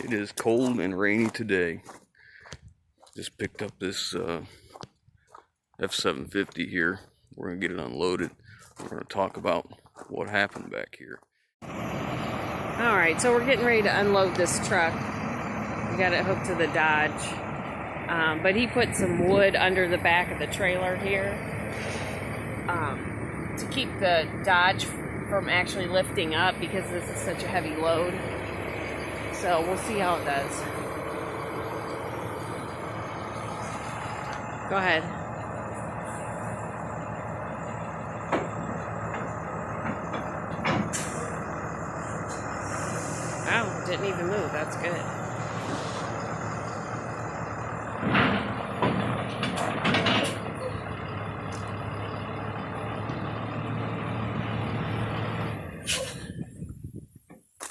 It is cold and rainy today. Just picked up this F750 here. We're gonna get it unloaded. We're gonna talk about what happened back here. All right, so we're getting ready to unload this truck. We got it hooked to the Dodge, but he put some wood under the back of the trailer here to keep the Dodge from actually lifting up because this is such a heavy load. So we'll see how it does. Go ahead. Wow, didn't even move. That's good.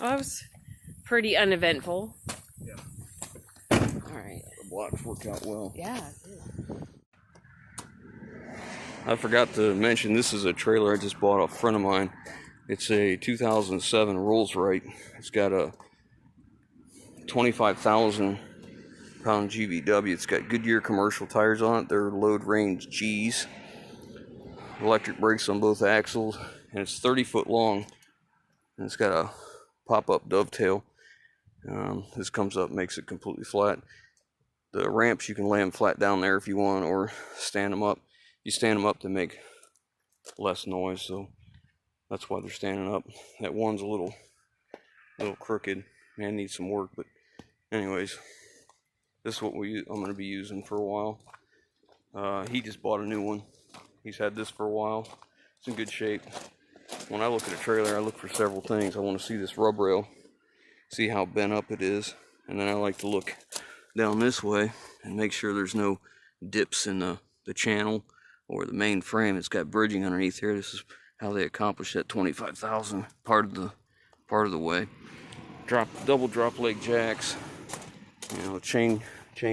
Well, that was pretty uneventful. Yeah. All right. The blocks worked out well. Yeah, it did. I forgot to mention, this is a trailer I just bought off a friend of mine. It's a 2007 Rolls-Royce. It's got a 25,000 pound GVW. It's got Goodyear commercial tires on it. They're load range G's. Electric brakes on both axles, and it's 30 foot long. And it's got a pop-up dovetail. This comes up, makes it completely flat. The ramps, you can lay them flat down there if you want, or stand them up. You stand them up to make less noise, so that's why they're standing up. That one's a little crooked. Man, needs some work, but anyways, this is what I'm going to be using for a while. He just bought a new one. He's had this for a while. It's in good shape. When I look at a trailer, I look for several things. I want to see this rub rail, see how bent up it is, and then I like to look down this way and make sure there's no dips in the channel or the main frame. It's got bridging underneath here. This is how they accomplish that 25,000 part of the way. Double drop leg jacks, chain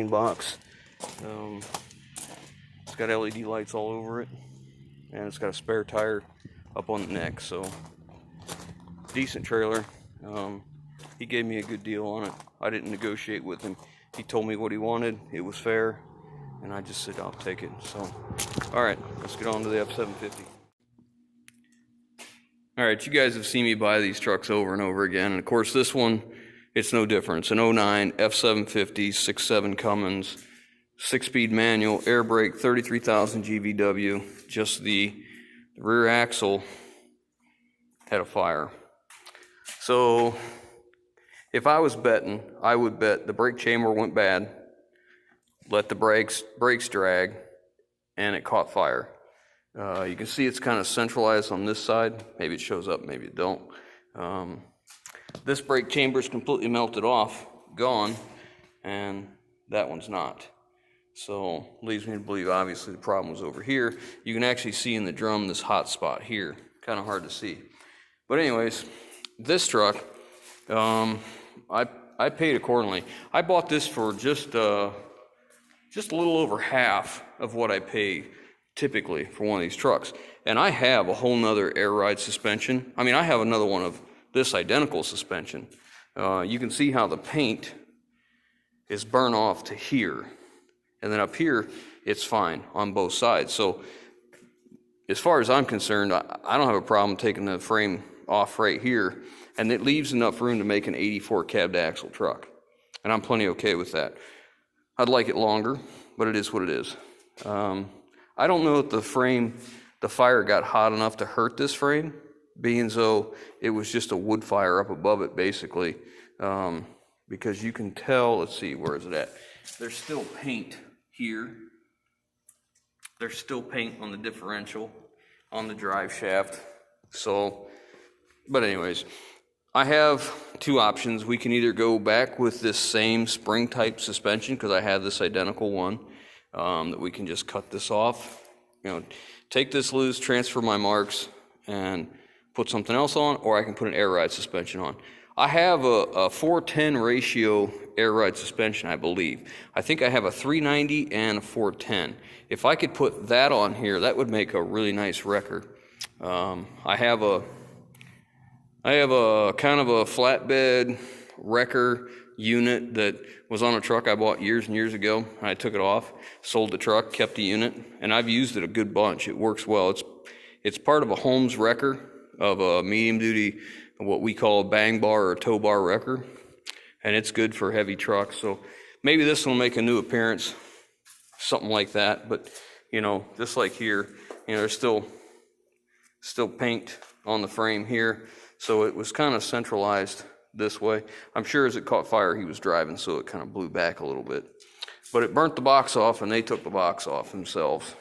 box. It's got LED lights all over it, and it's got a spare tire up on the neck. So decent trailer. He gave me a good deal on it. I didn't negotiate with him. He told me what he wanted. It was fair, and I just said I'll take it. So, all right, let's get on to the F750. All right, you guys have seen me buy these trucks over and over again, and of course this one, it's no different. It's an 09 F750 6.7 Cummins, 6-speed manual, air brake, 33,000 GVW. Just the rear axle had a fire. So if I was betting, I would bet the brake chamber went bad, let the brakes drag, and it caught fire. You can see it's kind of centralized on this side. Maybe it shows up, maybe it don't. This brake chamber is completely melted off, gone, and that one's not. So leaves me to believe obviously the problem was over here. You can actually see in the drum this hot spot here. Kind of hard to see. But anyways, this truck, I paid accordingly. I bought this for just a little over half of what I pay typically for one of these trucks. And I have a whole nother air ride suspension. I mean, I have another one of this identical suspension. You can see how the paint is burnt off to here. And then up here, it's fine on both sides. So as far as I'm concerned, I don't have a problem taking the frame off right here. And it leaves enough room to make an 84 cab to axle truck. And I'm plenty okay with that. I'd like it longer, but it is what it is. I don't know if the fire got hot enough to hurt this frame, being as though it was just a wood fire up above it, basically. Because you can tell, let's see, where is it at? There's still paint here. There's still paint on the differential, on the drive shaft. So, but anyways, I have two options. We can either go back with this same spring type suspension, because I have this identical one. That we can just cut this off, take this loose, transfer my marks, and put something else on, or I can put an air ride suspension on. I have a 410 ratio air ride suspension, I believe. I think I have a 390 and a 410. If I could put that on here, that would make a really nice wrecker. I have a kind of a flatbed wrecker unit that was on a truck I bought years and years ago. I took it off, sold the truck, kept the unit, and I've used it a good bunch. It works well. It's part of a Holmes wrecker, of a medium duty, what we call a bang bar or a tow bar wrecker, and it's good for heavy trucks. So maybe this will make a new appearance, something like that. But you know, just like here, you know, there's still paint on the frame here, so it was kind of centralized this way. I'm sure as it caught fire he was driving, so it kind of blew back a little bit, but it burnt the box off, and they took the box off themselves,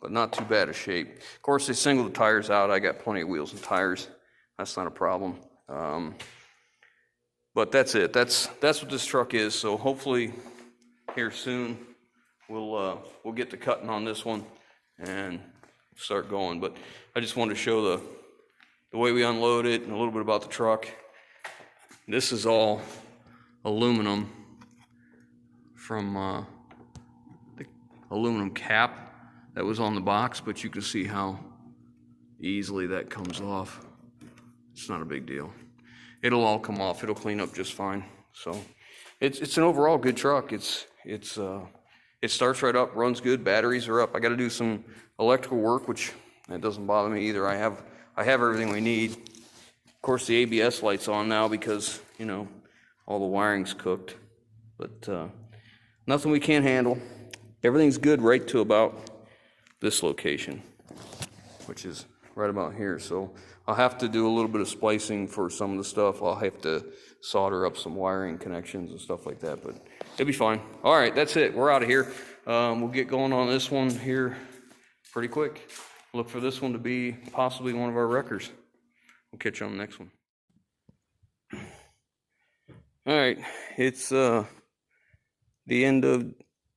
but not too bad a shape. Of course, they singled the tires out. I got plenty of wheels and tires, that's not a problem. But that's it. That's what this truck is. So hopefully here soon we'll get to cutting on this one and start going. But I just wanted to show the way we unload it and a little bit about the truck. This is all aluminum from the aluminum cap that was on the box, but you can see how easily that comes off. It's not a big deal. It'll all come off. It'll clean up just fine. So it's an overall good truck. It starts right up, runs good, batteries are up. I got to do some electrical work, which that doesn't bother me either. I have everything we need. Of course, the ABS light's on now because, you know, all the wiring's cooked. But nothing we can't handle. Everything's good right to about this location, which is right about here. So I'll have to do a little bit of splicing for some of the stuff. I'll have to solder up some wiring connections and stuff like that, but it'll be fine. All right, that's it. We're out of here. We'll get going on this one here pretty quick. Look for this one to be possibly one of our wreckers. We'll catch you on the next one. All right, it's the end of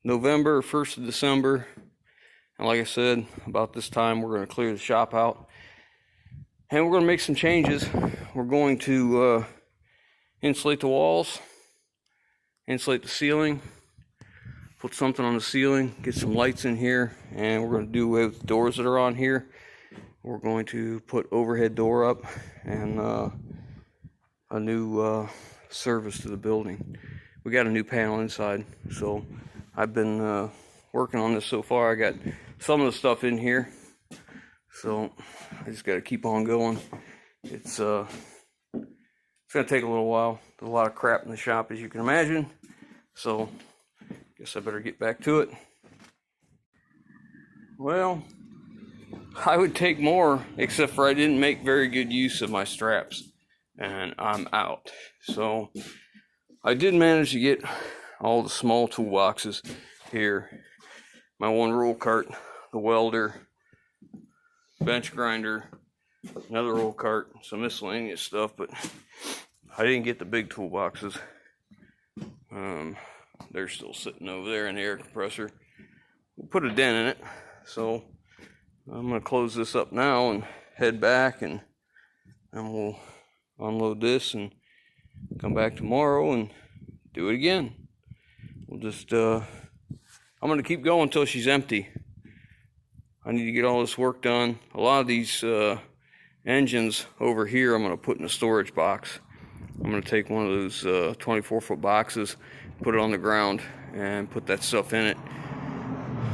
November, 1st of December. And like I said, about this time, we're going to clear the shop out. And we're going to make some changes. We're going to insulate the walls, insulate the ceiling, put something on the ceiling, get some lights in here, and we're going to do away with the doors that are on here. We're going to put overhead door up and a new service to the building. We got a new panel inside, so I've been working on this so far. I got some of the stuff in here, so I just got to keep on going. It's going to take a little while. There's a lot of crap in the shop, as you can imagine, so guess I better get back to it. Well, I would take more, except for I didn't make very good use of my straps, and I'm out. So I did manage to get all the small toolboxes here. My one roll cart, the welder, bench grinder, another roll cart, some miscellaneous stuff, but I didn't get the big toolboxes. They're still sitting over there in the air compressor. We'll put a dent in it, so I'm going to close this up now and head back, and we'll unload this and come back tomorrow and do it again. We'll just I'm going to keep going until she's empty. I need to get all this work done. A lot of these engines over here I'm going to put in a storage box. I'm going to take one of those 24-foot boxes, put it on the ground, and put that stuff in it,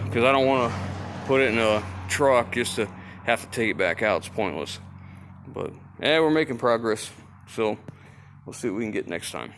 because I don't want to put it in a truck just to have to take it back out. It's pointless. But yeah, we're making progress, so we'll see what we can get next time.